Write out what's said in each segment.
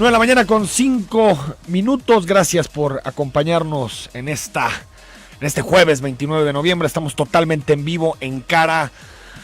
9 de la mañana con 5 minutos. Gracias por acompañarnos en este jueves 29 de noviembre. Estamos totalmente en vivo en Cara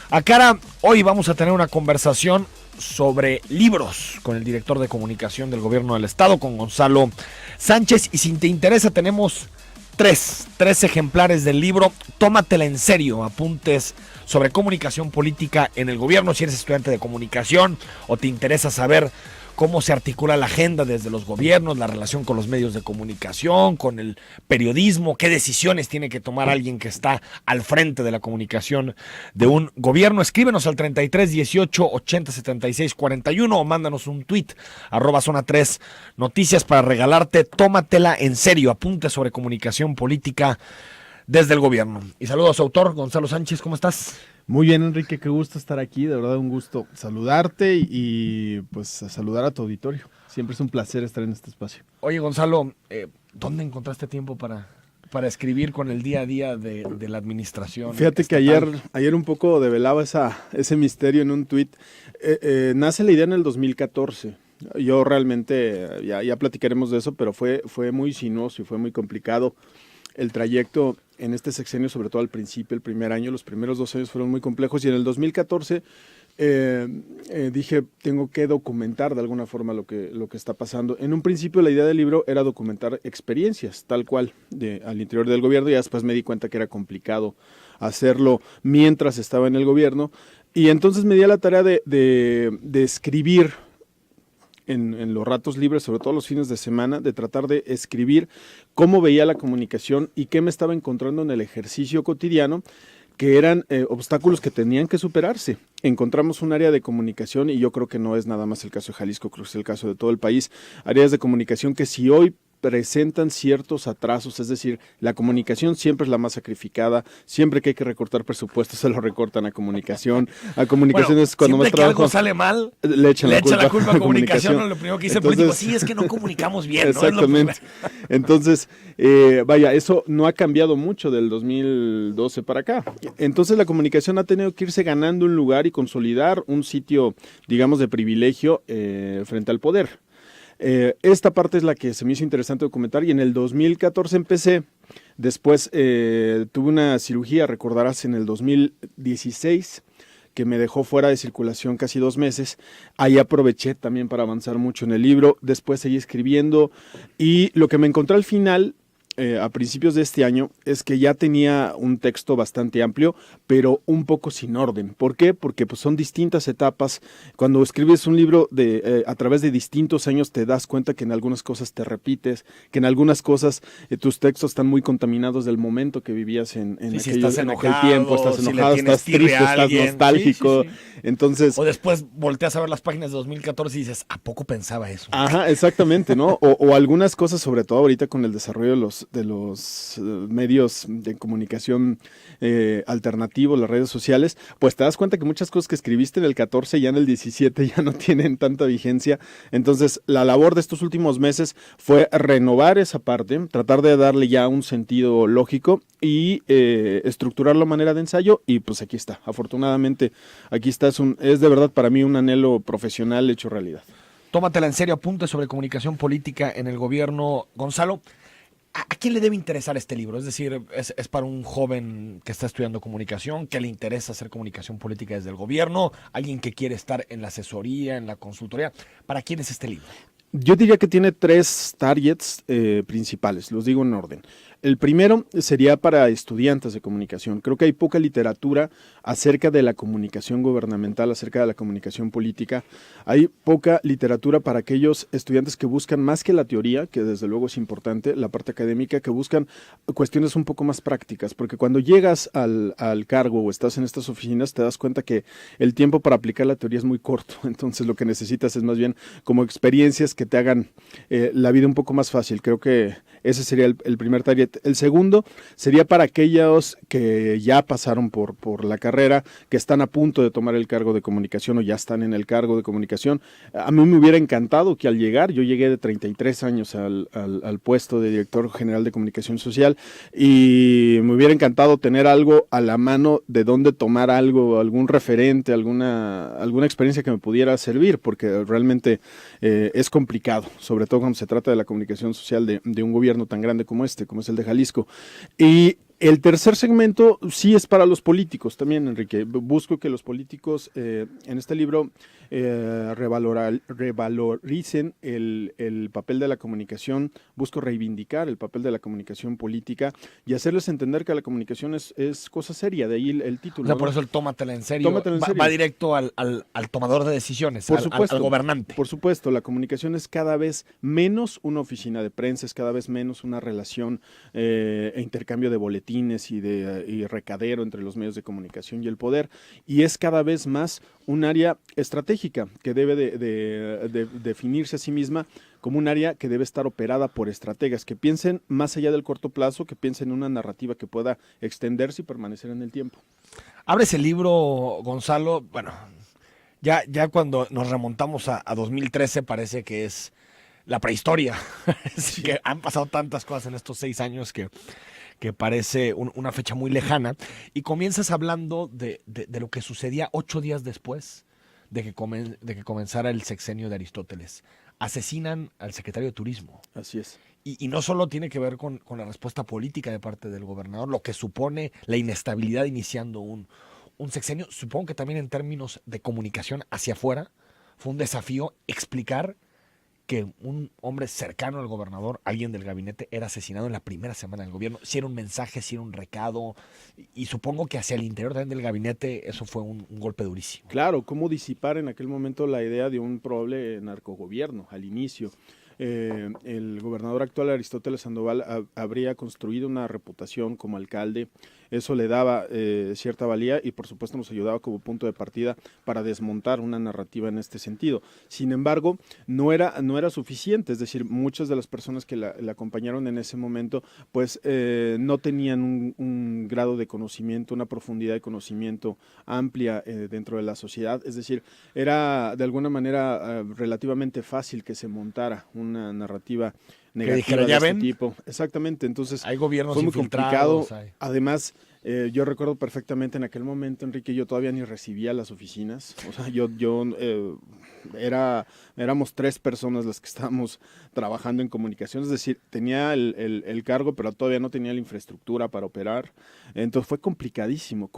a Cara. Hoy vamos a tener una conversación sobre libros con el director de comunicación del gobierno del estado, con Gonzalo Sánchez. Y si te interesa, tenemos tres ejemplares del libro Tómatela en serio, apuntes sobre comunicación política en el gobierno. Si eres estudiante de comunicación o te interesa saber cómo se articula la agenda desde los gobiernos, la relación con los medios de comunicación, con el periodismo, qué decisiones tiene que tomar alguien que está al frente de la comunicación de un gobierno, escríbenos al 33 18 80 76 41 o mándanos un tweet @zona 3 noticias para regalarte Tómatela en serio, apuntes sobre comunicación política desde el gobierno. Y saludo a su autor, Gonzalo Sánchez, ¿cómo estás? Muy bien, Enrique, qué gusto estar aquí, de verdad un gusto saludarte y pues saludar a tu auditorio. Siempre es un placer estar en este espacio. Oye, Gonzalo, ¿dónde encontraste tiempo para escribir con el día a día de la administración? Fíjate que ayer un poco develaba ese misterio en un tuit. Nace la idea en el 2014. Yo realmente, ya platicaremos de eso, pero fue muy sinuoso y fue muy complicado el trayecto en este sexenio, sobre todo al principio, el primer año. Los primeros 2 años fueron muy complejos y en el 2014 dije, tengo que documentar de alguna forma lo que está pasando. En un principio la idea del libro era documentar experiencias, tal cual, al interior del gobierno, y después me di cuenta que era complicado hacerlo mientras estaba en el gobierno, y entonces me di a la tarea de escribir en los ratos libres, sobre todo los fines de semana, de tratar de escribir cómo veía la comunicación y qué me estaba encontrando en el ejercicio cotidiano, que eran obstáculos que tenían que superarse. Encontramos un área de comunicación, y yo creo que no es nada más el caso de Jalisco, creo que es el caso de todo el país, áreas de comunicación que si hoy presentan ciertos atrasos, es decir, la comunicación siempre es la más sacrificada, siempre que hay que recortar presupuestos se lo recortan a comunicación. A comunicación bueno, es cuando más trabajo, que algo sale mal, le echan la culpa a comunicación. Lo primero que dice el político, sí, es que no comunicamos bien. Exactamente. ¿No? Entonces, vaya, eso no ha cambiado mucho del 2012 para acá. Entonces la comunicación ha tenido que irse ganando un lugar y consolidar un sitio, digamos, de privilegio frente al poder. Esta parte es la que se me hizo interesante documentar, y en el 2014 empecé. Después tuve una cirugía, recordarás, en el 2016, que me dejó fuera de circulación casi 2 meses. Ahí aproveché también para avanzar mucho en el libro. Después seguí escribiendo, y lo que me encontré al final, a principios de este año, es que ya tenía un texto bastante amplio, pero un poco sin orden. ¿Por qué? Porque pues, son distintas etapas. Cuando escribes un libro a través de distintos años, te das cuenta que en algunas cosas te repites, que en algunas cosas tus textos están muy contaminados del momento que vivías en aquel tiempo. Estás enojado, estás triste, estás nostálgico. Sí. Entonces, o después volteas a ver las páginas de 2014 y dices, ¿a poco pensaba eso? Ajá, exactamente, ¿no? O algunas cosas, sobre todo ahorita con el desarrollo de los medios de comunicación alternativos, las redes sociales, pues te das cuenta que muchas cosas que escribiste en el 14 ya en el 17 ya no tienen tanta vigencia. Entonces, la labor de estos últimos meses fue renovar esa parte, tratar de darle ya un sentido lógico y estructurarlo a manera de ensayo, y pues aquí está. Afortunadamente, aquí está. Es de verdad para mí un anhelo profesional hecho realidad. Tómatela en serio, apuntes sobre comunicación política en el gobierno. Gonzalo, ¿a quién le debe interesar este libro? Es decir, ¿es para un joven que está estudiando comunicación, que le interesa hacer comunicación política desde el gobierno, alguien que quiere estar en la asesoría, en la consultoría? ¿Para quién es este libro? Yo diría que tiene 3 targets principales, los digo en orden. El primero sería para estudiantes de comunicación. Creo que hay poca literatura acerca de la comunicación gubernamental, acerca de la comunicación política. Hay poca literatura para aquellos estudiantes que buscan más que la teoría, que desde luego es importante, la parte académica, que buscan cuestiones un poco más prácticas, porque cuando llegas al cargo o estás en estas oficinas te das cuenta que el tiempo para aplicar la teoría es muy corto. Entonces lo que necesitas es más bien como experiencias que te hagan la vida un poco más fácil. Creo que ese sería el primer target. 2017. El segundo sería para aquellos que ya pasaron por la carrera, que están a punto de tomar el cargo de comunicación o ya están en el cargo de comunicación. A mí me hubiera encantado que al llegar, yo llegué de 33 años al puesto de director general de comunicación social, y me hubiera encantado tener algo a la mano de dónde tomar algo, algún referente, alguna experiencia que me pudiera servir, porque realmente es complicado, sobre todo cuando se trata de la comunicación social de un gobierno tan grande como este, como es el de Jalisco. Y el tercer segmento sí es para los políticos también, Enrique. Busco que los políticos en este libro revaloricen el papel de la comunicación. Busco reivindicar el papel de la comunicación política y hacerles entender que la comunicación es cosa seria, de ahí el título. O sea, ¿no? por eso el tómatela en serio, Tómatela en serio. Va directo al tomador de decisiones, Por supuesto, al gobernante. Por supuesto, la comunicación es cada vez menos una oficina de prensa, es cada vez menos una relación e intercambio de boletines y recadero entre los medios de comunicación y el poder, y es cada vez más un área estratégica que debe de definirse a sí misma como un área que debe estar operada por estrategas que piensen más allá del corto plazo, que piensen en una narrativa que pueda extenderse y permanecer en el tiempo. Abres el libro, Gonzalo, bueno, ya cuando nos remontamos a 2013 parece que es la prehistoria. Sí. Que han pasado tantas cosas en estos 6 años que parece una fecha muy lejana, y comienzas hablando de lo que sucedía 8 días después de que comenzara el sexenio de Aristóteles. Asesinan al secretario de Turismo. Así es. Y no solo tiene que ver con la respuesta política de parte del gobernador, lo que supone la inestabilidad iniciando un sexenio, supongo que también en términos de comunicación hacia afuera, fue un desafío explicar que un hombre cercano al gobernador, alguien del gabinete, era asesinado en la primera semana del gobierno. Si era un mensaje, si era un recado, y supongo que hacia el interior también del gabinete eso fue un golpe durísimo. Claro, cómo disipar en aquel momento la idea de un probable narcogobierno al inicio. El gobernador actual, Aristóteles Sandoval, habría construido una reputación como alcalde. Eso le daba cierta valía y por supuesto nos ayudaba como punto de partida para desmontar una narrativa en este sentido. Sin embargo, no era suficiente, es decir, muchas de las personas que la acompañaron en ese momento pues no tenían un grado de conocimiento, una profundidad de conocimiento amplia dentro de la sociedad, es decir, era de alguna manera relativamente fácil que se montara una narrativa negativa de este tipo. Exactamente, entonces hay gobiernos fue muy complicado. Hay. Además, yo recuerdo perfectamente en aquel momento, Enrique, yo todavía ni recibía las oficinas. O sea, éramos 3 personas las que estábamos trabajando en comunicación, es decir, tenía el cargo, pero todavía no tenía la infraestructura para operar. Entonces fue complicadísimo.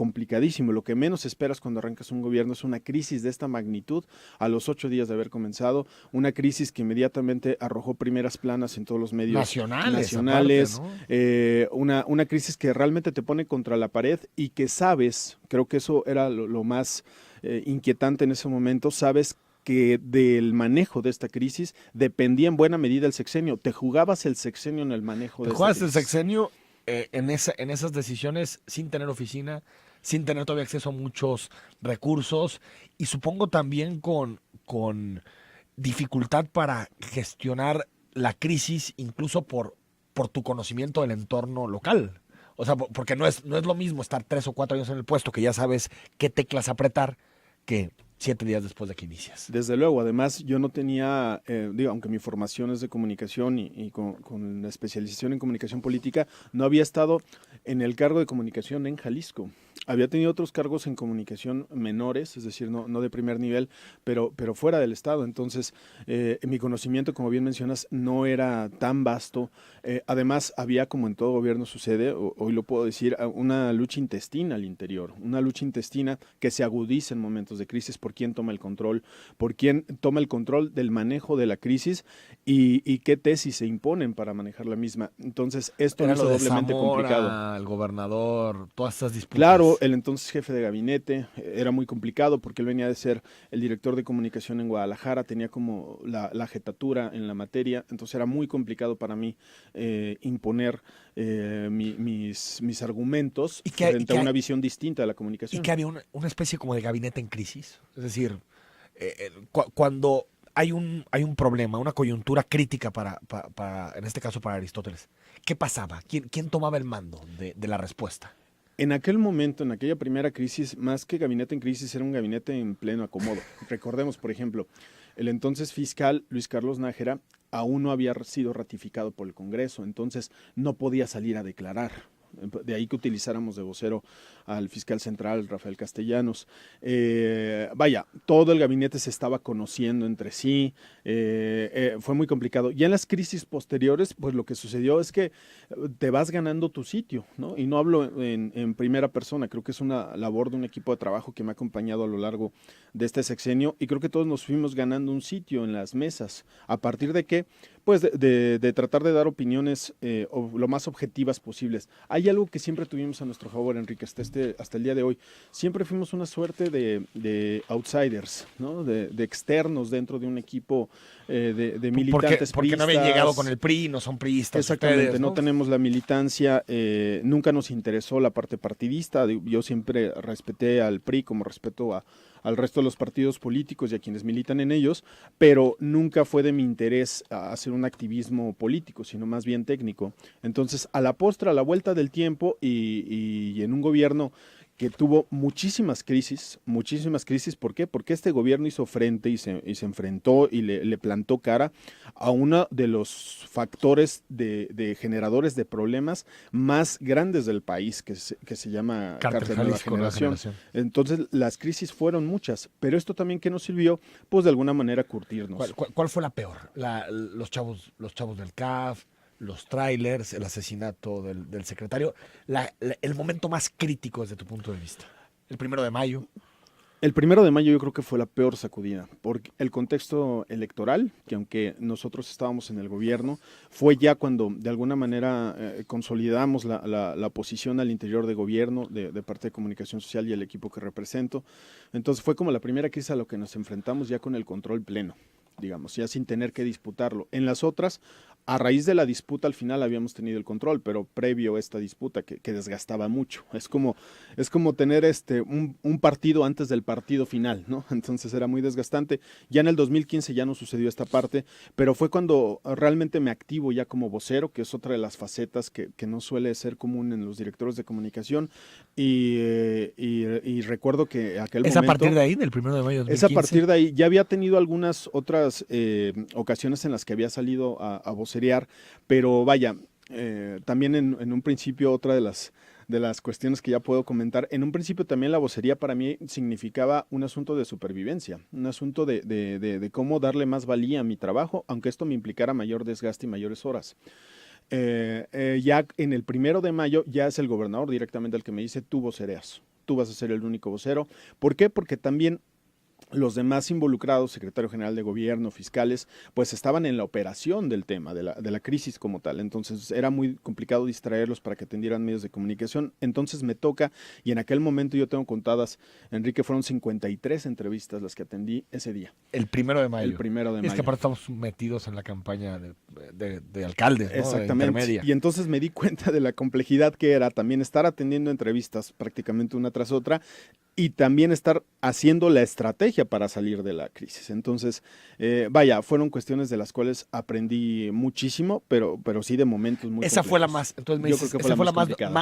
Lo que menos esperas cuando arrancas un gobierno es una crisis de esta magnitud a los 8 días de haber comenzado, una crisis que inmediatamente arrojó primeras planas en todos los medios nacionales, aparte, ¿no? Una crisis que realmente te pone contra la pared y que sabes, creo que eso era lo más inquietante en ese momento, sabes que del manejo de esta crisis dependía en buena medida el sexenio. Te jugabas el sexenio en el manejo de esta crisis. Te jugabas el sexenio en esas decisiones sin tener oficina, sin tener todavía acceso a muchos recursos y supongo también con dificultad para gestionar la crisis incluso por tu conocimiento del entorno local. O sea, porque no es lo mismo estar 3 o 4 años en el puesto que ya sabes qué teclas apretar que 7 días después de que inicias. Desde luego, además yo no tenía, aunque mi formación es de comunicación y con la especialización en comunicación política, no había estado en el cargo de comunicación en Jalisco. Había tenido otros cargos en comunicación menores, es decir, no de primer nivel, pero fuera del estado. Entonces, mi conocimiento, como bien mencionas, no era tan vasto. Además, había, como en todo gobierno sucede, hoy lo puedo decir, una lucha intestina al interior, una lucha intestina que se agudiza en momentos de crisis por quién toma el control, del manejo de la crisis y qué tesis se imponen para manejar la misma. Entonces, esto era lo hizo doblemente complicado. El gobernador, todas estas disputas. Claro, el entonces jefe de gabinete era muy complicado porque él venía de ser el director de comunicación en Guadalajara, tenía como la jetatura en la materia, entonces era muy complicado para mí imponer mis argumentos frente a una visión distinta de la comunicación. Y que había una especie como de gabinete en crisis, es decir, cuando hay un problema, una coyuntura crítica en este caso para Aristóteles. ¿Qué pasaba? ¿Quién tomaba el mando de la respuesta? En aquel momento, en aquella primera crisis, más que gabinete en crisis, era un gabinete en pleno acomodo. Recordemos, por ejemplo, el entonces fiscal Luis Carlos Nájera aún no había sido ratificado por el Congreso, entonces no podía salir a declarar. De ahí que utilizáramos de vocero al fiscal central Rafael Castellanos. Vaya, todo el gabinete se estaba conociendo entre sí, fue muy complicado. Ya en las crisis posteriores, pues lo que sucedió es que te vas ganando tu sitio, ¿no? Y no hablo en primera persona, creo que es una labor de un equipo de trabajo que me ha acompañado a lo largo de este sexenio y creo que todos nos fuimos ganando un sitio en las mesas. ¿A partir de qué? Pues de tratar de dar opiniones lo más objetivas posibles. Hay algo que siempre tuvimos a nuestro favor, Enrique, hasta el día de hoy. Siempre fuimos una suerte de outsiders, ¿no? De externos dentro de un equipo de militantes porque no habían llegado con el PRI, no son priistas. Exactamente, ustedes, ¿no? Tenemos la militancia, nunca nos interesó la parte partidista. Yo siempre respeté al PRI como respeto al resto de los partidos políticos y a quienes militan en ellos, pero nunca fue de mi interés hacer un activismo político, sino más bien técnico. Entonces, a la postre, a la vuelta del tiempo y en un gobierno que tuvo muchísimas crisis, ¿por qué? Porque este gobierno hizo frente y se enfrentó y le plantó cara a uno de los factores de generadores de problemas más grandes del país, que se llama Cártel Nueva Generación. Entonces, las crisis fueron muchas, pero esto también que nos sirvió, pues de alguna manera curtirnos. ¿Cuál fue la peor? Los chavos del CAF, los trailers, el asesinato del secretario, el momento más crítico desde tu punto de vista. El 1 de mayo. El 1 de mayo yo creo que fue la peor sacudida, porque el contexto electoral, que aunque nosotros estábamos en el gobierno, fue ya cuando de alguna manera consolidamos la posición al interior de gobierno, de parte de comunicación social y el equipo que represento. Entonces fue como la primera crisis a lo que nos enfrentamos ya con el control pleno, digamos, ya sin tener que disputarlo. En las otras, a raíz de la disputa al final habíamos tenido el control, pero previo a esta disputa que desgastaba mucho. Es como tener un partido antes del partido final, ¿no? Entonces era muy desgastante. Ya en el 2015 ya no sucedió esta parte, pero fue cuando realmente me activo ya como vocero, que es otra de las facetas que no suele ser común en los directores de comunicación. Y recuerdo que aquel momento... ¿Es a partir de ahí, del 1 de mayo de 2015? Es a partir de ahí. Ya había tenido algunas otras ocasiones en las que había salido a vocerear, pero vaya, también en un principio otra de las cuestiones que ya puedo comentar, en un principio también la vocería para mí significaba un asunto de supervivencia, un asunto de cómo darle más valía a mi trabajo, aunque esto me implicara mayor desgaste y mayores horas. Ya en el 1 de mayo ya es el gobernador directamente el que me dice, tú vocereas, tú vas a ser el único vocero. ¿Por qué? Porque también los demás involucrados, secretario general de gobierno, fiscales, pues estaban en la operación del tema, de la crisis como tal. Entonces era muy complicado distraerlos para que atendieran medios de comunicación. Entonces me toca, y en aquel momento yo tengo contadas, Enrique, fueron 53 entrevistas las que atendí ese día. El 1 de mayo. El 1 de mayo. Es que aparte estamos metidos en la campaña de alcaldes, ¿no? Exactamente. Y entonces me di cuenta de la complejidad que era también estar atendiendo entrevistas prácticamente una tras otra y también estar haciendo la estrategia para salir de la crisis. Entonces, vaya, fueron cuestiones de las cuales aprendí muchísimo, pero sí de momentos muy Esa complejos. Fue la más, entonces me Yo dices, creo que fue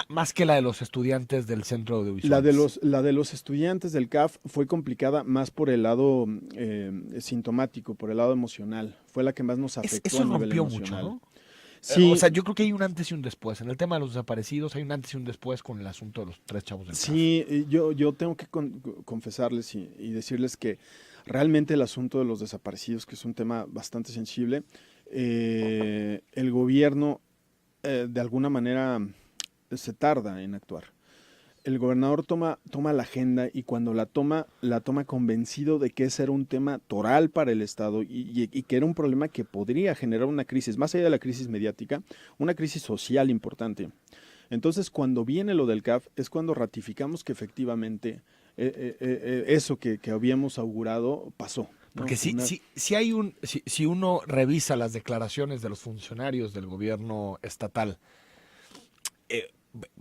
más que la de los estudiantes del centro audiovisual. La de los estudiantes del CAF fue complicada más por el lado sintomático, por el lado emocional. Fue la que más nos afectó eso a nivel rompió emocional. mucho, ¿no? Sí. O sea, yo creo que hay un antes y un después. En el tema de los desaparecidos hay un antes y un después con el asunto de los 3 chavos del CAF. Sí, yo tengo que confesarles y decirles que realmente el asunto de los desaparecidos, que es un tema bastante sensible, el gobierno de alguna manera se tarda en actuar. El gobernador toma la agenda y cuando la toma convencido de que ese era un tema toral para el Estado y que era un problema que podría generar una crisis, más allá de la crisis mediática, una crisis social importante. Entonces, cuando viene lo del CAF, es cuando ratificamos que efectivamente eso que habíamos augurado pasó, ¿no? Porque si uno revisa las declaraciones de los funcionarios del gobierno estatal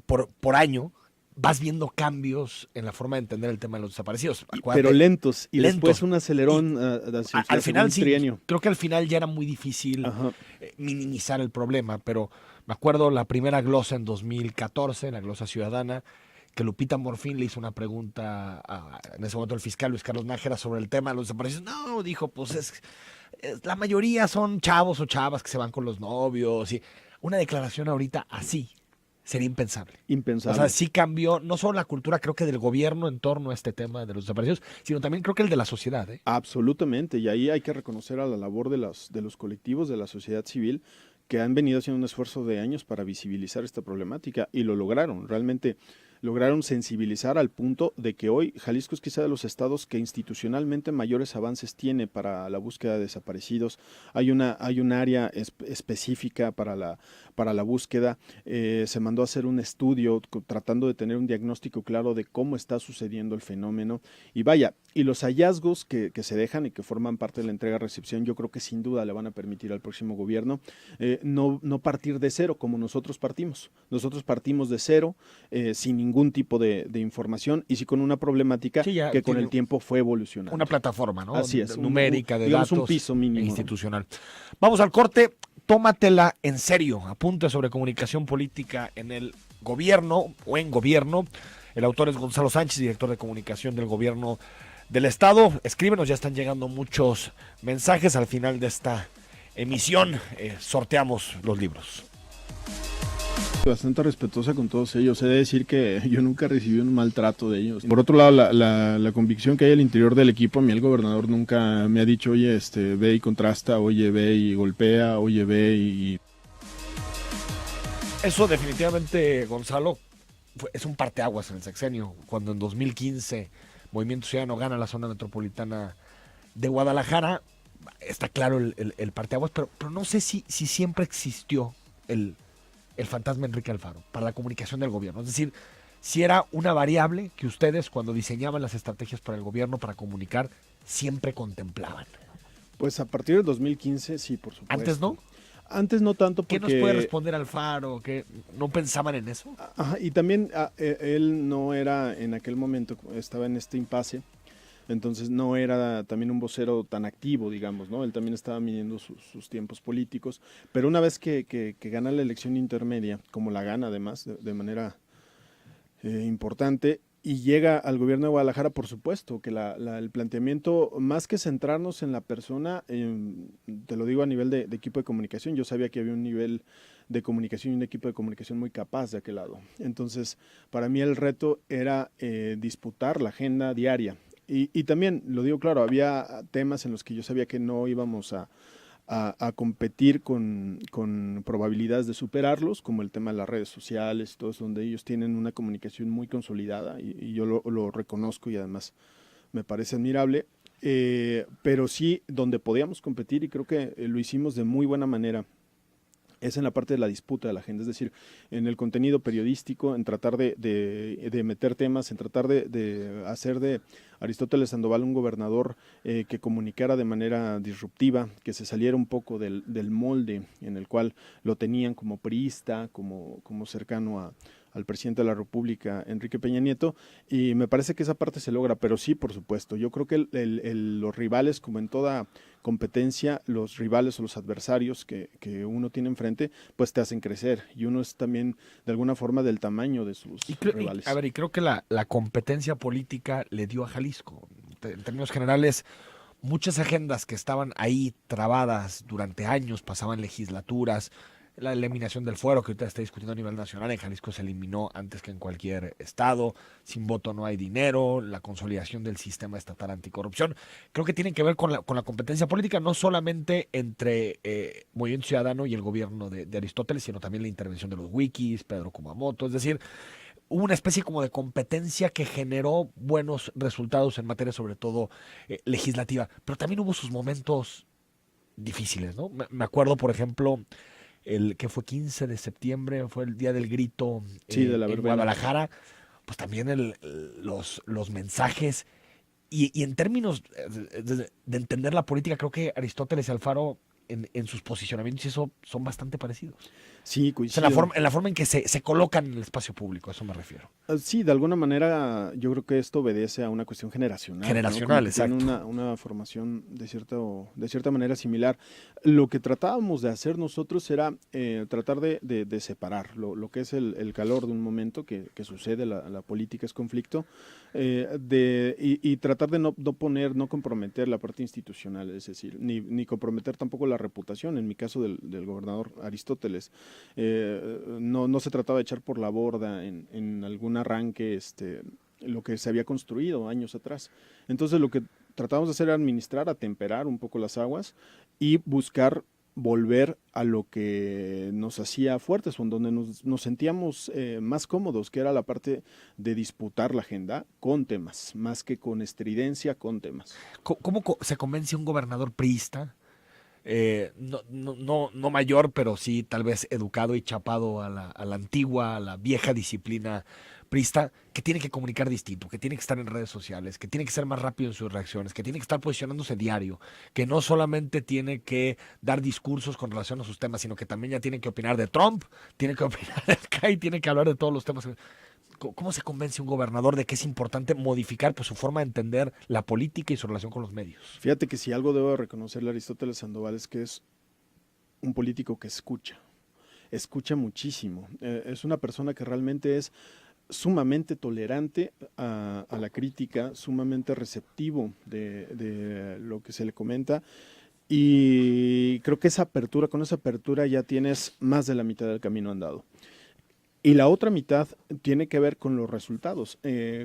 por año, vas viendo cambios en la forma de entender el tema de los desaparecidos. Acuérdate, Pero lentos, y lentos. después un acelerón hacia Al final sí, trienio. creo que al final ya era muy difícil minimizar el problema, pero me acuerdo la primera glosa en 2014, la glosa ciudadana, que Lupita Morfín le hizo una pregunta en ese momento al fiscal Luis Carlos Nájera sobre el tema de los desaparecidos. No, dijo, pues la mayoría son chavos o chavas que se van con los novios. Y una declaración ahorita así sería impensable. Impensable. O sea, sí cambió no solo la cultura, creo que del gobierno en torno a este tema de los desaparecidos, sino también creo que el de la sociedad. Absolutamente, y ahí hay que reconocer a la labor de los colectivos de la sociedad civil que han venido haciendo un esfuerzo de años para visibilizar esta problemática y lo lograron. Realmente lograron sensibilizar al punto de que hoy Jalisco es quizá de los estados que institucionalmente mayores avances tiene para la búsqueda de desaparecidos. Hay un área específica para la búsqueda. Se mandó a hacer un estudio tratando de tener un diagnóstico claro de cómo está sucediendo el fenómeno. Y vaya, y los hallazgos que se dejan y que forman parte de la entrega-recepción, yo creo que sin duda le van a permitir al próximo gobierno no partir de cero como nosotros partimos. Nosotros partimos de cero, sin ningún tipo de información y sí con una problemática que con el tiempo fue evolucionando. Una plataforma, ¿no? Así es. Numérica, de digamos, datos. Un piso mínimo. Institucional. Vamos al corte. Tómatela en serio. Apunte sobre comunicación política en el gobierno o en gobierno. El autor es Gonzalo Sánchez, director de comunicación del gobierno del estado. Escríbenos, ya están llegando muchos mensajes. Al final de esta emisión sorteamos los libros. Bastante respetuosa con todos ellos. He de decir que yo nunca recibí un maltrato de ellos. Por otro lado, la convicción que hay al interior del equipo, a mí el gobernador nunca me ha dicho, oye, ve y contrasta, oye, ve y golpea, oye, ve y... Eso definitivamente, Gonzalo, es un parteaguas en el sexenio. Cuando en 2015 Movimiento Ciudadano gana la zona metropolitana de Guadalajara, está claro el parteaguas, pero no sé si siempre existió el fantasma Enrique Alfaro para la comunicación del gobierno. Es decir, si era una variable que ustedes cuando diseñaban las estrategias para el gobierno para comunicar siempre contemplaban. Pues a partir del 2015 sí, por supuesto. ¿Antes no? Antes no tanto porque... ¿Qué nos puede responder Alfaro? ¿Que no pensaban en eso? Ajá, y también él no era en aquel momento, estaba en este impasse, entonces no era también un vocero tan activo, digamos, ¿no? Él también estaba midiendo sus tiempos políticos, pero una vez que gana la elección intermedia, como la gana además de manera importante, y llega al gobierno de Guadalajara, por supuesto, que el planteamiento, más que centrarnos en la persona, te lo digo a nivel de equipo de comunicación, yo sabía que había un nivel de comunicación y un equipo de comunicación muy capaz de aquel lado. Entonces, para mí el reto era disputar la agenda diaria. Y también, lo digo claro, había temas en los que yo sabía que no íbamos a competir con probabilidades de superarlos, como el tema de las redes sociales, todo eso, donde ellos tienen una comunicación muy consolidada y yo lo reconozco y además me parece admirable, pero sí donde podíamos competir y creo que lo hicimos de muy buena manera. Es en la parte de la disputa de la agenda, es decir, en el contenido periodístico, en tratar de meter temas, en tratar de hacer de Aristóteles Sandoval un gobernador que comunicara de manera disruptiva, que se saliera un poco del molde en el cual lo tenían como priista, como cercano al presidente de la República, Enrique Peña Nieto, y me parece que esa parte se logra, pero sí, por supuesto, yo creo que los rivales, como en toda competencia, los rivales o los adversarios que uno tiene enfrente, pues te hacen crecer, y uno es también de alguna forma del tamaño de sus rivales. Y creo que la competencia política le dio a Jalisco, en términos generales, muchas agendas que estaban ahí trabadas durante años, pasaban legislaturas. La eliminación del fuero que ahorita está discutiendo a nivel nacional, en Jalisco se eliminó antes que en cualquier estado, sin voto no hay dinero, la consolidación del sistema estatal anticorrupción, creo que tienen que ver con la competencia política, no solamente entre Movimiento Ciudadano y el gobierno de Aristóteles, sino también la intervención de los wikis, Pedro Kumamoto, es decir, hubo una especie como de competencia que generó buenos resultados en materia sobre todo legislativa, pero también hubo sus momentos difíciles, ¿no? Me acuerdo, por ejemplo, el que fue 15 de septiembre, fue el día del grito de la en Guadalajara, pues también los mensajes y en términos de entender la política, creo que Aristóteles y Alfaro en sus posicionamientos y eso son bastante parecidos. Sí, O sea, coincido. en la forma en que se colocan en el espacio público, a eso me refiero. Sí, de alguna manera yo creo que esto obedece a una cuestión generacional, ¿no? Como Generacional, que tienen exacto. una formación de cierta manera similar. Lo que tratábamos de hacer nosotros era tratar de separar lo que es el calor de un momento que sucede, la política es conflicto, y tratar de no poner, no comprometer la parte institucional, es decir, ni comprometer tampoco la reputación, en mi caso del gobernador Aristóteles. No se trataba de echar por la borda en algún arranque lo que se había construido años atrás. Entonces lo que tratamos de hacer era administrar, atemperar un poco las aguas y buscar volver a lo que nos hacía fuertes o en donde nos sentíamos más cómodos, que era la parte de disputar la agenda con temas, más que con estridencia, con temas. ¿Cómo se convence un gobernador priista? No mayor, pero sí tal vez educado y chapado a la antigua, a la vieja disciplina prista, que tiene que comunicar distinto, que tiene que estar en redes sociales, que tiene que ser más rápido en sus reacciones, que tiene que estar posicionándose diario, que no solamente tiene que dar discursos con relación a sus temas, sino que también ya tiene que opinar de Trump, tiene que opinar de acá y tiene que hablar de todos los temas. ¿Cómo se convence un gobernador de que es importante modificar pues, su forma de entender la política y su relación con los medios? Fíjate que si algo debo de reconocerle a Aristóteles Sandoval es que es un político que escucha muchísimo. Es una persona que realmente es sumamente tolerante a la crítica, sumamente receptivo de lo que se le comenta. Y creo que con esa apertura ya tienes más de la mitad del camino andado. Y la otra mitad tiene que ver con los resultados.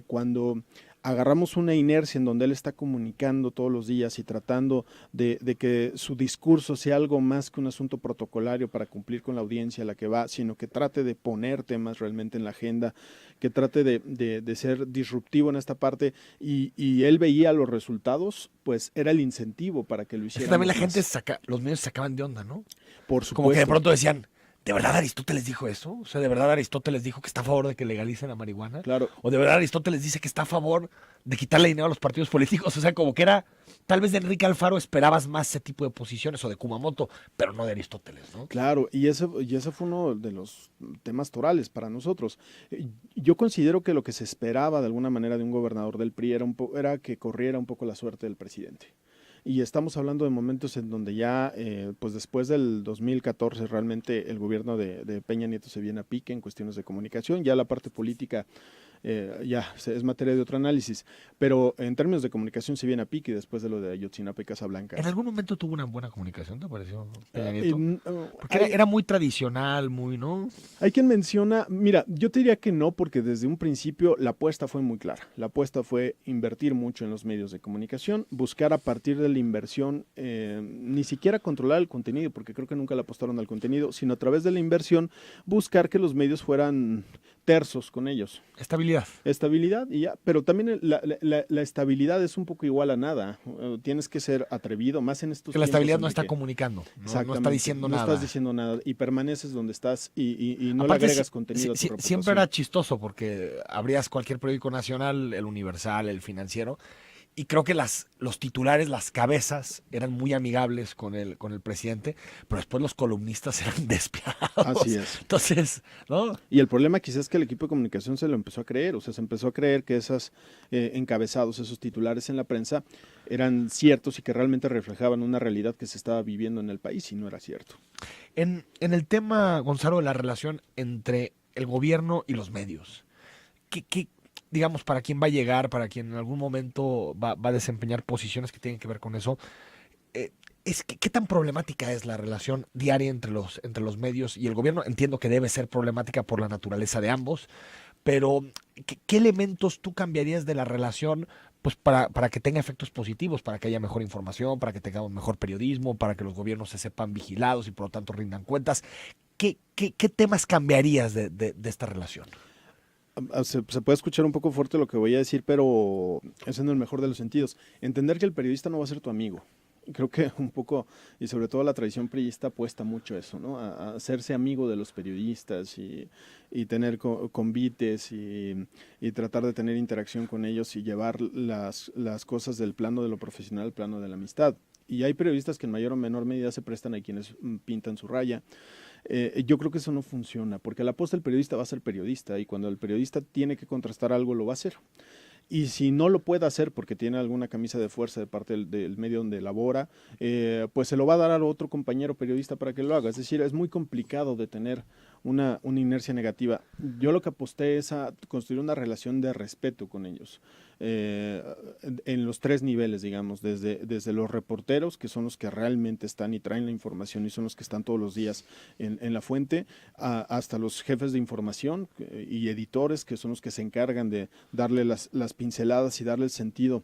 Cuando agarramos una inercia en donde él está comunicando todos los días y tratando de que su discurso sea algo más que un asunto protocolario para cumplir con la audiencia a la que va, sino que trate de poner temas realmente en la agenda, que trate de ser disruptivo en esta parte, y él veía los resultados, pues era el incentivo para que lo Es que también la hiciéramos gente, más. los medios se sacaban de onda, ¿no? Por Como que de supuesto, pronto decían, ¿de verdad Aristóteles dijo eso? O sea, ¿de verdad Aristóteles dijo que está a favor de que legalicen la marihuana? claro. ¿O de verdad Aristóteles dice que está a favor de quitarle dinero a los partidos políticos? O sea, como que era, tal vez de Enrique Alfaro esperabas más ese tipo de posiciones, o de Kumamoto, pero no de Aristóteles, ¿no? Claro, y ese fue uno de los temas torales para nosotros. Yo considero que lo que se esperaba de alguna manera de un gobernador del PRI era que corriera un poco la suerte del presidente. Y estamos hablando de momentos en donde ya, pues después del 2014, realmente el gobierno de Peña Nieto se viene a pique en cuestiones de comunicación. Ya la parte política es materia de otro análisis, pero en términos de comunicación se viene a pique después de lo de Ayotzinapa y ¿En Casablanca. algún momento tuvo una buena comunicación, te pareció, Peña Ah, Nieto? Porque hay, era muy tradicional, muy, ¿no? Hay quien menciona, mira, yo te diría que no, porque desde un principio la apuesta fue muy clara. La apuesta fue invertir mucho en los medios de comunicación, buscar a partir de la inversión, ni siquiera controlar el contenido, porque creo que nunca le apostaron al contenido, sino a través de la inversión buscar que los medios fueran tersos con ellos. Estabilidad. Estabilidad y ya, pero también la estabilidad es un poco igual a nada. Tienes que ser atrevido, más en estos Que la tiempos estabilidad en no de está que comunicando, no está exactamente, diciendo no estás nada. diciendo nada y permaneces donde estás y no le Aparte, agregas contenido a tu siempre reputación. era chistoso porque abrías cualquier periódico nacional, el Universal, el Financiero, y creo que los titulares, las cabezas, eran muy amigables con el presidente, pero después los columnistas eran Así despiadados. es. Entonces, ¿no? Y el problema quizás es que el equipo de comunicación se lo empezó a creer, o sea, se empezó a creer que esos encabezados, esos titulares en la prensa eran ciertos y que realmente reflejaban una realidad que se estaba viviendo en el país y no era cierto. En el tema, Gonzalo, de la relación entre el gobierno y los medios, ¿qué, digamos, para quién va a llegar, para quien en algún momento va a desempeñar posiciones que tienen que ver con eso? eh, ¿Qué tan problemática es la relación diaria entre los medios y el gobierno? Entiendo que debe ser problemática por la naturaleza de ambos, pero ¿qué elementos tú cambiarías de la relación pues para que tenga efectos positivos, para que haya mejor información, para que tengamos mejor periodismo, para que los gobiernos se sepan vigilados y por lo tanto rindan cuentas? ¿Qué temas cambiarías de esta relación? Se puede escuchar un poco fuerte lo que voy a decir, pero es en el mejor de los sentidos. Entender que el periodista no va a ser tu amigo. Creo que un poco, y sobre todo la tradición priista apuesta mucho a eso, ¿no? A hacerse amigo de los periodistas y tener convites y tratar de tener interacción con ellos y llevar las cosas del plano de lo profesional al plano de la amistad. Y hay periodistas que en mayor o menor medida se prestan a quienes pintan su raya. Yo creo que eso no funciona, porque a la postre el periodista va a ser periodista y cuando el periodista tiene que contrastar algo, lo va a hacer. Y si no lo puede hacer porque tiene alguna camisa de fuerza de parte del medio donde labora, pues se lo va a dar a otro compañero periodista para que lo haga. Es decir, es muy complicado de tener una inercia negativa. Yo lo que aposté es a construir una relación de respeto con ellos. En los 3 niveles, digamos, desde los reporteros, que son los que realmente están y traen la información y son los que están todos los días en la fuente, hasta los jefes de información y editores, que son los que se encargan de darle las pinceladas y darle el sentido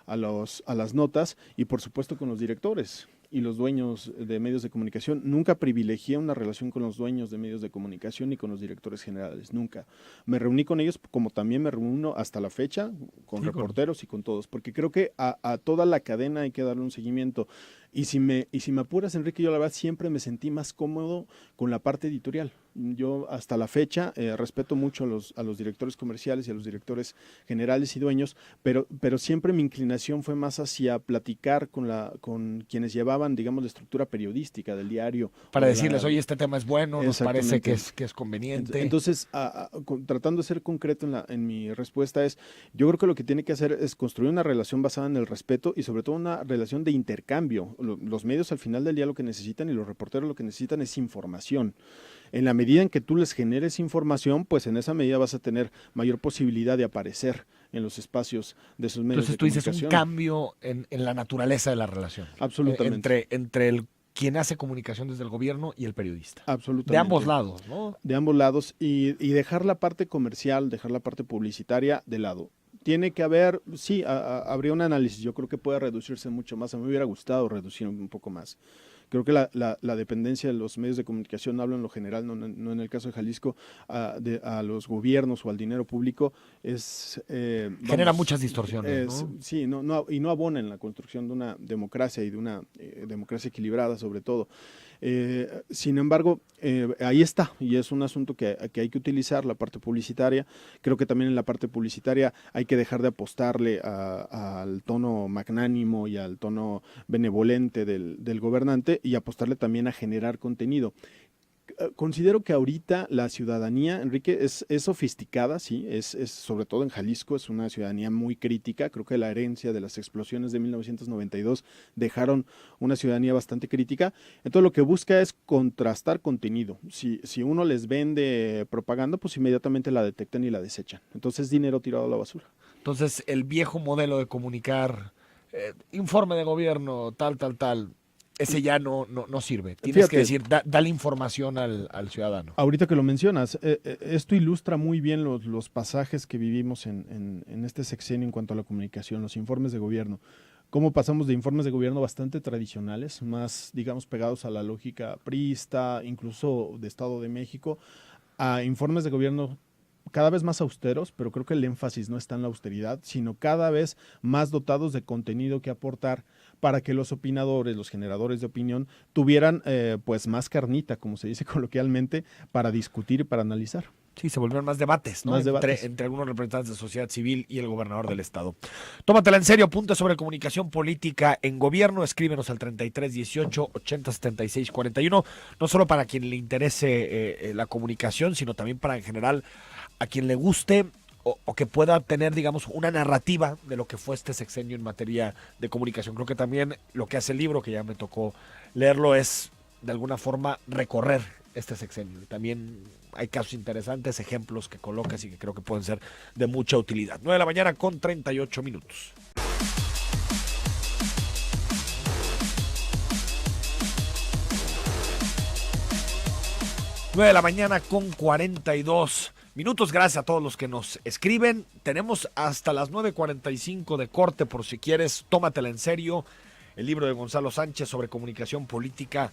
a las notas, y por supuesto con los directores y los dueños de medios de comunicación. Nunca privilegié una relación con los dueños de medios de comunicación ni con los directores generales, nunca. Me reuní con ellos como también me reúno hasta la fecha con reporteros y con todos, porque creo que a toda la cadena hay que darle un seguimiento. Y si me apuras, Enrique, yo la verdad siempre me sentí más cómodo con la parte editorial. Yo hasta la fecha respeto mucho a los directores comerciales y a los directores generales y dueños, pero siempre mi inclinación fue más hacia platicar con quienes llevaban, digamos, la estructura periodística del diario. Para decirles, oye, este tema es bueno, nos parece que es conveniente. Entonces, tratando de ser concreto en mi respuesta yo creo que lo que tiene que hacer es construir una relación basada en el respeto y sobre todo una relación de intercambio. Los medios al final del día lo que necesitan y los reporteros lo que necesitan es información. En la medida en que tú les generes información, pues en esa medida vas a tener mayor posibilidad de aparecer en los espacios de esos medios de comunicación. Entonces tú dices un cambio en la naturaleza de la relación. Absolutamente. Entre quien hace comunicación desde el gobierno y el periodista. Absolutamente. De ambos lados, ¿no? De ambos lados y dejar la parte comercial, dejar la parte publicitaria de lado. Tiene que haber, sí, habría un análisis, yo creo que puede reducirse mucho más, a mí me hubiera gustado reducir un poco más. Creo que la dependencia de los medios de comunicación, hablo en lo general, no en el caso de Jalisco, a los gobiernos o al dinero público, genera muchas distorsiones, ¿no? Sí, y no abona en la construcción de una democracia y de una democracia equilibrada sobre todo. Sin embargo, ahí está, y es un asunto que hay que utilizar, la parte publicitaria. Creo que también en la parte publicitaria hay que dejar de apostarle al tono magnánimo y al tono benevolente del gobernante y apostarle también a generar contenido. Considero que ahorita la ciudadanía, Enrique, es sofisticada, sí, es sobre todo en Jalisco, es una ciudadanía muy crítica. Creo que la herencia de las explosiones de 1992 dejaron una ciudadanía bastante crítica. Entonces lo que busca es contrastar contenido. Si uno les vende propaganda, pues inmediatamente la detectan y la desechan. Entonces es dinero tirado a la basura. Entonces el viejo modelo de comunicar, informe de gobierno, tal, ese ya no sirve. Tienes Fíjate, que decir, dale información al ciudadano. Ahorita que lo mencionas, esto ilustra muy bien los pasajes que vivimos en este sexenio en cuanto a la comunicación, los informes de gobierno. Cómo pasamos de informes de gobierno bastante tradicionales, más, digamos, pegados a la lógica priista, incluso de Estado de México, a informes de gobierno cada vez más austeros, pero creo que el énfasis no está en la austeridad, sino cada vez más dotados de contenido que aportar para que los opinadores, los generadores de opinión, tuvieran pues más carnita, como se dice coloquialmente, para discutir y para analizar. Sí, se volvieron más debates, ¿no? Más debates. Entre algunos representantes de sociedad civil y el gobernador del estado. Tómatela en serio, apunta sobre comunicación política en gobierno, escríbenos al 33 18 80 76 41, no solo para quien le interese la comunicación, sino también para en general a quien le guste o que pueda tener, digamos, una narrativa de lo que fue este sexenio en materia de comunicación. Creo que también lo que hace el libro, que ya me tocó leerlo, es de alguna forma recorrer este sexenio. Y también hay casos interesantes, ejemplos que colocas y que creo que pueden ser de mucha utilidad. 9 de la mañana con 38 minutos. Nueve de la mañana con 42 minutos. Gracias a todos los que nos escriben. Tenemos hasta las 9:45 de corte por si quieres. Tómatela en serio. El libro de Gonzalo Sánchez sobre comunicación política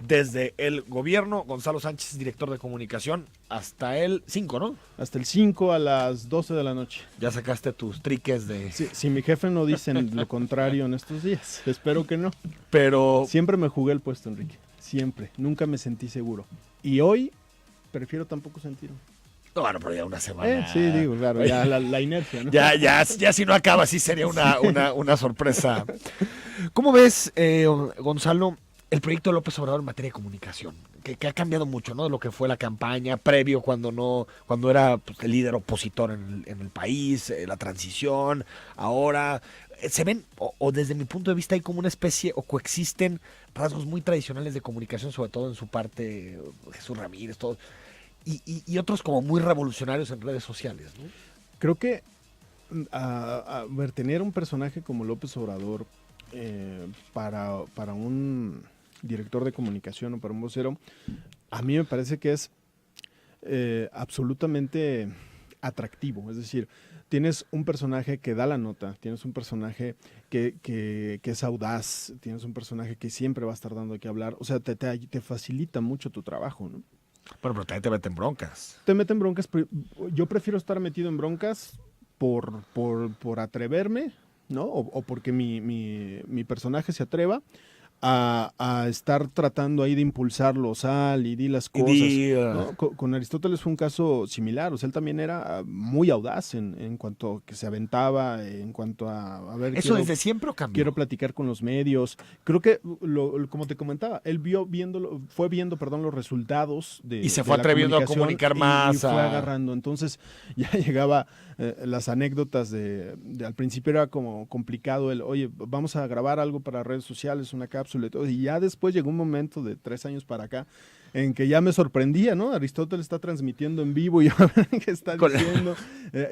desde el gobierno. Gonzalo Sánchez, director de comunicación, hasta el 5, ¿no? Hasta el 5 a las 12 de la noche. Ya sacaste tus triques de... Sí, si mi jefe no dice lo contrario en estos días, espero que no. Pero... Siempre me jugué el puesto, Enrique. Siempre. Nunca me sentí seguro. Y hoy prefiero tampoco sentirme. No, bueno, pero ya una semana. Sí, digo, claro, ya la inercia, ¿no? Ya si no acaba, sí sería una sorpresa ¿Cómo ves, Gonzalo, el proyecto de López Obrador en materia de comunicación? Que ha cambiado mucho, ¿no? De lo que fue la campaña previo cuando era pues, el líder opositor en el país, la transición, ahora se ven, o desde mi punto de vista hay como una especie, o coexisten rasgos muy tradicionales de comunicación, sobre todo en su parte, Jesús Ramírez, todo, y otros como muy revolucionarios en redes sociales, ¿no? Creo que ver, tener un personaje como López Obrador para un director de comunicación o para un vocero, a mí me parece que es absolutamente atractivo. Es decir, tienes un personaje que da la nota, tienes un personaje que es audaz, tienes un personaje que siempre va a estar dando de qué hablar. O sea, te facilita mucho tu trabajo, ¿no? Bueno, pero también te meten broncas. Te meten broncas, pero yo prefiero estar metido en broncas por atreverme, ¿no? O porque mi personaje se atreva a estar tratando ahí de impulsarlo, sal y di las cosas. ¿No? Con Aristóteles fue un caso similar, o sea, él también era muy audaz en cuanto a que se aventaba, en cuanto a ver... ¿Eso desde siempre o cambió? Quiero platicar con los medios. Creo que, como te comentaba, él fue viendo los resultados de y se fue atreviendo a comunicar más. Y fue agarrando. Entonces ya llegaba las anécdotas al principio era como complicado oye, vamos a grabar algo para redes sociales, una cápsula y todo. Y ya después llegó un momento de 3 años para acá en que ya me sorprendía, ¿no? Aristóteles está transmitiendo en vivo y yo, ¿qué está diciendo?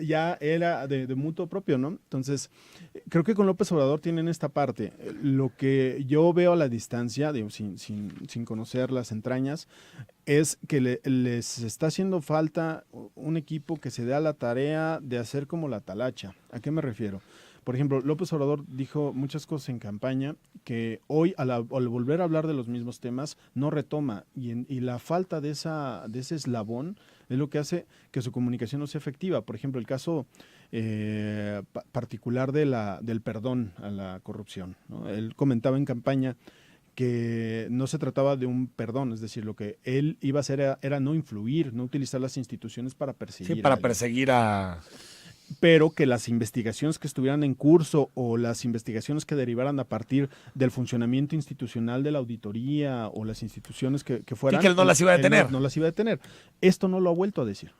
Ya era de mutuo propio, ¿no? Entonces, creo que con López Obrador tienen esta parte. Lo que yo veo a la distancia, digo, sin conocer las entrañas, es que les está haciendo falta un equipo que se dé a la tarea de hacer como la talacha. ¿A qué me refiero? Por ejemplo, López Obrador dijo muchas cosas en campaña que hoy, al volver a hablar de los mismos temas, no retoma. Y la falta de ese eslabón es lo que hace que su comunicación no sea efectiva. Por ejemplo, el caso particular del perdón a la corrupción, ¿no? Él comentaba en campaña que no se trataba de un perdón, es decir, lo que él iba a hacer era no influir, no utilizar las instituciones para perseguir. Sí, para perseguir a... Pero que las investigaciones que estuvieran en curso o las investigaciones que derivaran a partir del funcionamiento institucional de la auditoría o las instituciones que fueran... Sí, que él no las iba a detener. No las iba a detener. Esto no lo ha vuelto a decir.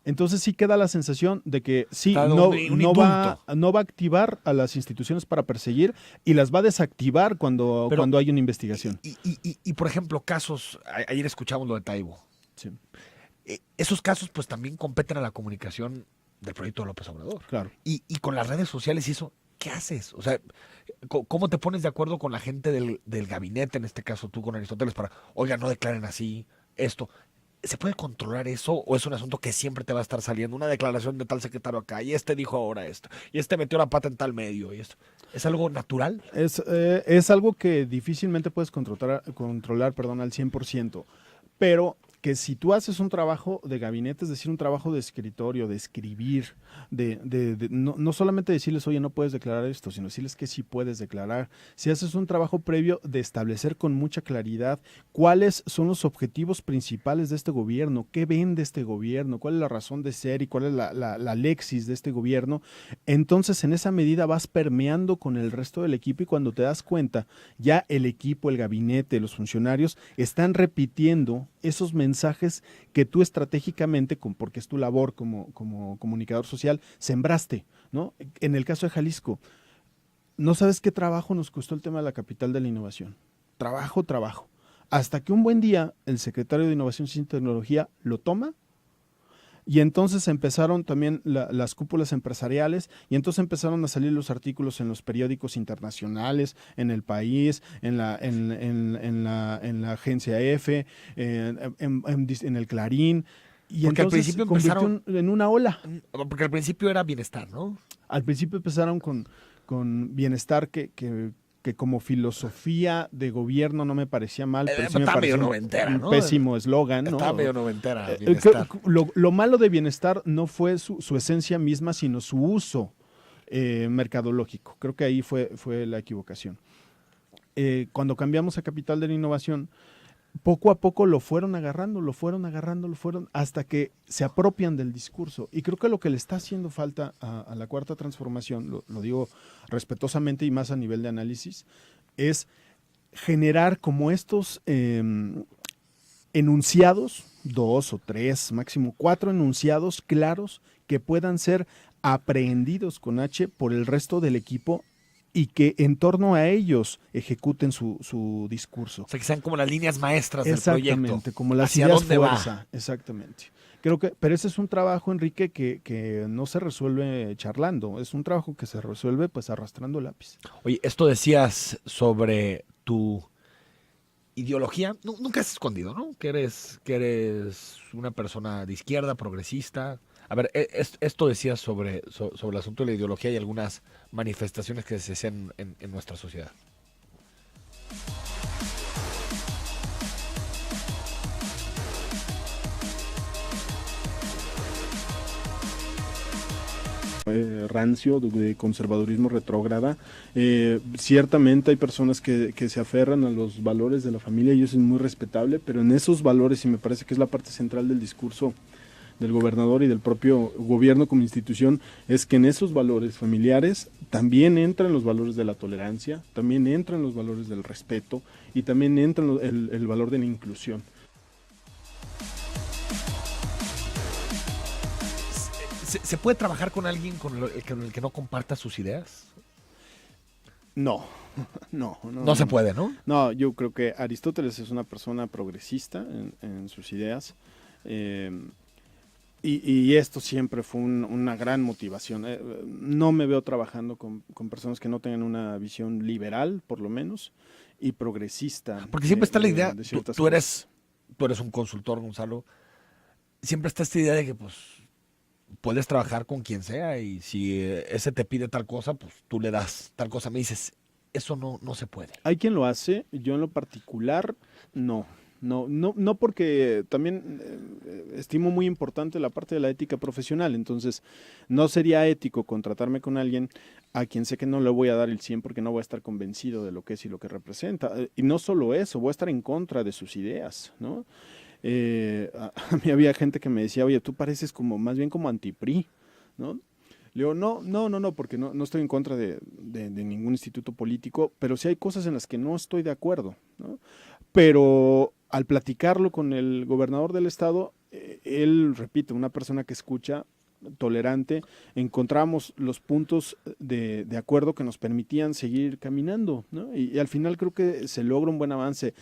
Entonces sí queda la sensación de que sí, no va a activar a las instituciones para perseguir y las va a desactivar cuando hay una investigación. Y por ejemplo, casos, ayer escuchamos lo de Taibo. Sí. Esos casos pues también competen a la comunicación del proyecto de López Obrador. Claro. Y con las redes sociales y eso, ¿qué haces? O sea, ¿cómo te pones de acuerdo con la gente del gabinete, en este caso tú con Aristóteles, para, oiga, no declaren así, esto? ¿Se puede controlar eso o es un asunto que siempre te va a estar saliendo? Una declaración de tal secretario acá, y este dijo ahora esto, y este metió la pata en tal medio, y esto. ¿Es algo natural? Es algo que difícilmente puedes controlar al 100%, pero que si tú haces un trabajo de gabinete, es decir, un trabajo de escritorio, de escribir, no solamente decirles, oye, no puedes declarar esto, sino decirles que sí puedes declarar. Si haces un trabajo previo de establecer con mucha claridad cuáles son los objetivos principales de este gobierno, qué vende este gobierno, cuál es la razón de ser y cuál es la lexis de este gobierno, entonces en esa medida vas permeando con el resto del equipo y cuando te das cuenta, ya el equipo, el gabinete, los funcionarios están repitiendo esos mensajes que tú estratégicamente, porque es tu labor como comunicador social, sembraste, ¿no? En el caso de Jalisco, no sabes qué trabajo nos costó el tema de la capital de la innovación. Trabajo. Hasta que un buen día el secretario de Innovación, Ciencia y Tecnología lo toma y entonces empezaron también las cúpulas empresariales y entonces empezaron a salir los artículos en los periódicos internacionales, en El País, en la agencia EFE, en el Clarín. Y porque al principio empezaron en una ola. Porque al principio era bienestar, ¿no? Al principio empezaron con bienestar que como filosofía de gobierno no me parecía mal, pero sí me pareció un pésimo eslogan, ¿no? Estaba medio noventera, bienestar. Lo malo de bienestar no fue su esencia misma, sino su uso mercadológico. Creo que ahí fue la equivocación. Cuando cambiamos a Capital de la Innovación, poco a poco lo fueron agarrando, hasta que se apropian del discurso. Y creo que lo que le está haciendo falta a la Cuarta Transformación, lo digo respetuosamente y más a nivel de análisis, es generar como estos enunciados, 2 o 3, máximo 4 enunciados claros que puedan ser aprehendidos con H por el resto del equipo y que en torno a ellos ejecuten su discurso. O sea, que sean como las líneas maestras del proyecto. Exactamente, como las ¿Hacia ideas dónde fuerza. va? Exactamente. Creo que, pero ese es un trabajo, Enrique, que no se resuelve charlando, es un trabajo que se resuelve pues arrastrando lápiz. Oye, esto decías sobre tu ideología. Nunca has escondido, ¿no? Que eres una persona de izquierda, progresista. A ver, esto decías sobre el asunto de la ideología y algunas manifestaciones que se hacen en nuestra sociedad. Rancio, de conservadurismo retrógrada. Ciertamente hay personas que se aferran a los valores de la familia y eso es muy respetable, pero en esos valores, y me parece que es la parte central del discurso del gobernador y del propio gobierno como institución, es que en esos valores familiares también entran los valores de la tolerancia, también entran los valores del respeto y también entra el valor de la inclusión. ¿Se puede trabajar con alguien con el que no comparta sus ideas? No, No se puede, ¿no? No, yo creo que Aristóteles es una persona progresista en sus ideas. Y esto siempre fue una gran motivación. No me veo trabajando con personas que no tengan una visión liberal, por lo menos, y progresista. Porque siempre está la idea, de ciertas tú eres un consultor, Gonzalo. Siempre está esta idea de que pues puedes trabajar con quien sea y si ese te pide tal cosa, pues tú le das tal cosa. Me dices, eso no se puede. Hay quien lo hace, yo en lo particular no. No porque también estimo muy importante la parte de la ética profesional, entonces no sería ético contratarme con alguien a quien sé que no le voy a dar el 100 porque no voy a estar convencido de lo que es y lo que representa. Y no solo eso, voy a estar en contra de sus ideas, ¿no? A mí había gente que me decía, oye, tú pareces como más bien como anti-PRI, ¿no? Le digo, no, porque no estoy en contra de ningún instituto político, pero sí hay cosas en las que no estoy de acuerdo, ¿no? Pero al platicarlo con el gobernador del estado, él, repito, una persona que escucha, tolerante, encontramos los puntos de acuerdo que nos permitían seguir caminando, ¿no? Y al final creo que se logra un buen avance.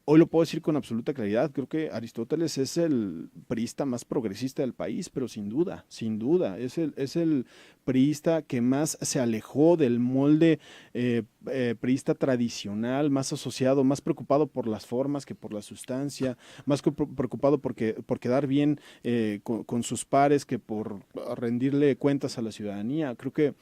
Hoy lo puedo decir con absoluta claridad, creo que Aristóteles es el priista más progresista del país, pero sin duda, es el priista que más se alejó del molde priista tradicional, más asociado, más preocupado por las formas que por la sustancia, más preocupado por quedar bien con sus pares que por rendirle cuentas a la ciudadanía. Creo que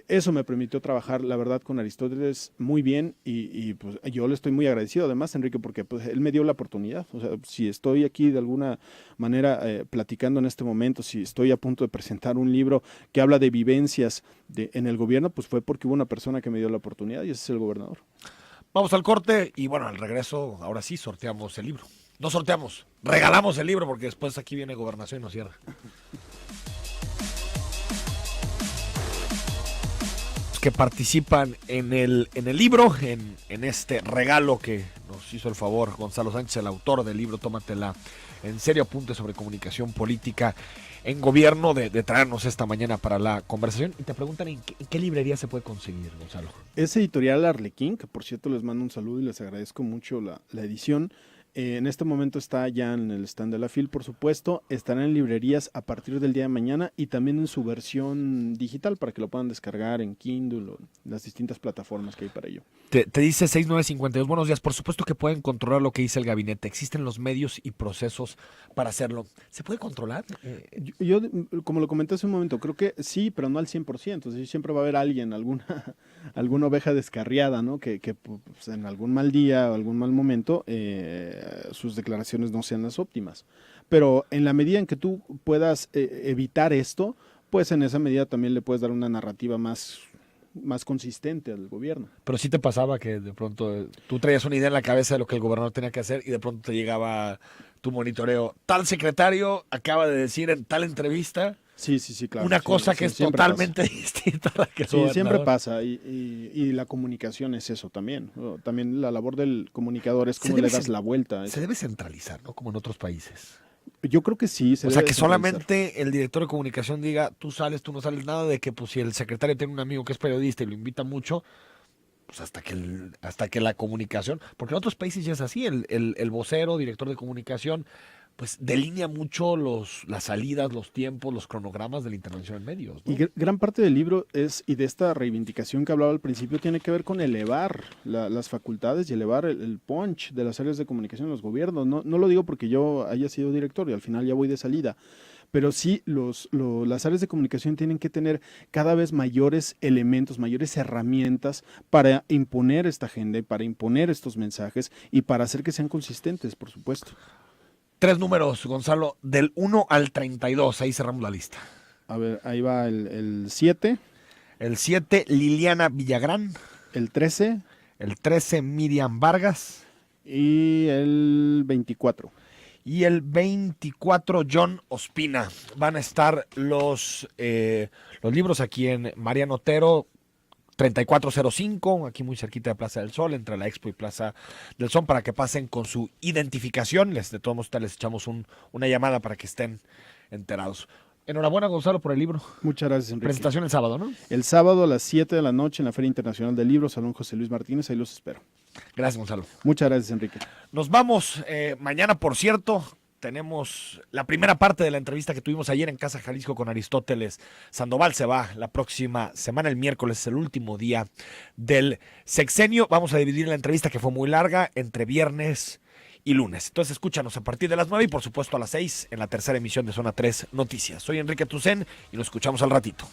eso me permitió trabajar, la verdad, con Aristóteles muy bien y pues yo le estoy muy agradecido además, Enrique, porque pues, él me dio la oportunidad. O sea, si estoy aquí de alguna manera platicando en este momento, si estoy a punto de presentar un libro que habla de vivencias en el gobierno, pues fue porque hubo una persona que me dio la oportunidad y ese es el gobernador. Vamos al corte y bueno, al regreso, ahora sí, sorteamos el libro. No sorteamos, regalamos el libro porque después aquí viene Gobernación y nos cierra. Que participan en el libro, en este regalo que nos hizo el favor Gonzalo Sánchez, el autor del libro Tómatela en serio, apunte sobre comunicación política en gobierno, de traernos esta mañana para la conversación. Y te preguntan en qué librería se puede conseguir, Gonzalo. Es editorial Arlequín, que por cierto les mando un saludo y les agradezco mucho la edición. En este momento está ya en el stand de la FIL, por supuesto. Estará en librerías a partir del día de mañana y también en su versión digital para que lo puedan descargar en Kindle o las distintas plataformas que hay para ello. Te dice 6952. Buenos días. Por supuesto que pueden controlar lo que dice el gabinete. Existen los medios y procesos para hacerlo. ¿Se puede controlar? Yo, como lo comenté hace un momento, creo que sí, pero no al 100%. O sea, siempre va a haber alguien, alguna oveja descarriada, ¿no? Que pues, en algún mal día o algún mal momento sus declaraciones no sean las óptimas. Pero en la medida en que tú puedas evitar esto, pues en esa medida también le puedes dar una narrativa más más consistente al gobierno. Pero sí te pasaba que de pronto tú traías una idea en la cabeza de lo que el gobernador tenía que hacer y de pronto te llegaba tu monitoreo. Tal secretario acaba de decir en tal entrevista Sí, sí, sí, claro. una sí, cosa sí, que es siempre totalmente distinta a la que el Sí, gobernador. siempre pasa y la comunicación es eso también. También la labor del comunicador es Se cómo debe le das cen- la vuelta. Se debe centralizar, ¿no? Como en otros países. Yo creo que sí, se O sea, debe que centralizar. solamente el director de comunicación diga, tú sales, tú no sales, nada de que pues si el secretario tiene un amigo que es periodista y lo invita mucho, pues hasta que la comunicación, porque en otros países ya es así, el vocero, director de comunicación, pues delinea mucho las salidas, los tiempos, los cronogramas de la intervención en medios, Y ¿no? gran parte del libro y de esta reivindicación que hablaba al principio tiene que ver con elevar las facultades y elevar el punch de las áreas de comunicación en los gobiernos. No, no lo digo porque yo haya sido director y al final ya voy de salida, pero sí las áreas de comunicación tienen que tener cada vez mayores elementos, mayores herramientas para imponer esta agenda y para imponer estos mensajes y para hacer que sean consistentes, por supuesto. 3 números, Gonzalo, del 1 al 32, ahí cerramos la lista. A ver, ahí va el 7, El 7, Liliana Villagrán. el 13 El 13, Miriam Vargas. y el 24. Y el 24, John Ospina. Van a estar los libros aquí en Mariano Otero, 3405, aquí muy cerquita de Plaza del Sol, entre la Expo y Plaza del Sol, para que pasen con su identificación. De todos modos, les echamos una llamada para que estén enterados. Enhorabuena, Gonzalo, por el libro. Muchas gracias, Enrique. Presentación el sábado, ¿no? El sábado a las 7 de la noche en la Feria Internacional del Libro, Salón José Luis Martínez, ahí los espero. Gracias, Gonzalo. Muchas gracias, Enrique. Nos vamos mañana, por cierto. Tenemos la primera parte de la entrevista que tuvimos ayer en Casa Jalisco con Aristóteles Sandoval. Se va la próxima semana, el miércoles, es el último día del sexenio. Vamos a dividir la entrevista, que fue muy larga, entre viernes y lunes. Entonces escúchanos a partir de las 9 y por supuesto a las 6 en la tercera emisión de Zona 3 Noticias. Soy Enrique Tucen y nos escuchamos al ratito.